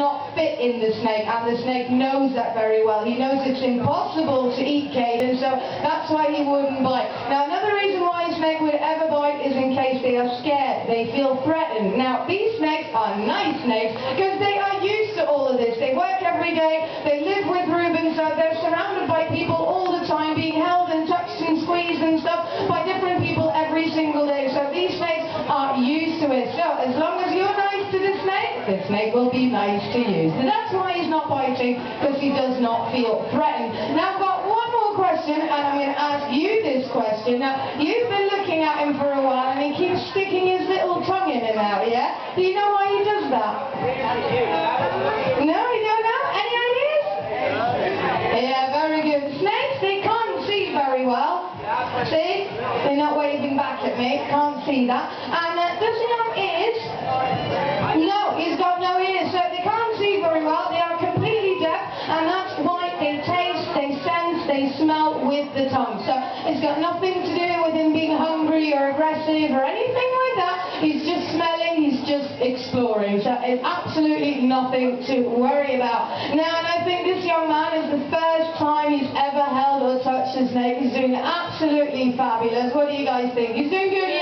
not fit in the snake, and the snake knows that very well. He knows it's impossible to eat Caden, so that's why he wouldn't bite. Now, another reason why a snake would ever bite is in case they are scared, they feel threatened. Now, these snakes are nice snakes because they are used to all of this. They work every day, they live with Reuben, so they're surrounded by people all the time, being held and touched and squeezed and stuff by different people every single day. So these snakes are used to it. So as long as you're nice to the snake will be nice to you. So that's why he's not biting, because he does not feel threatened. Now I've got one more question, and I'm going to ask you this question. Now, you've been looking at him for a while, and he keeps sticking his little tongue in and out, yeah? Do you know why he does that? No, you don't know? Any ideas? Yeah, very good. Snakes, they can't see very well. See? They're not waving back at me. Can't see that. And does he have ears? No, he's got no ears. So they can't see very well. They are completely deaf. And that's why they taste, they sense, they smell with the tongue. So it's got nothing to do with him being hungry or aggressive or anything like that. He's just smelling. He's just exploring. So it's absolutely nothing to worry about. Now, and I think this young man is the first time he's ever held or touched a snake. He's doing absolutely fabulous. What do you guys think? He's doing good?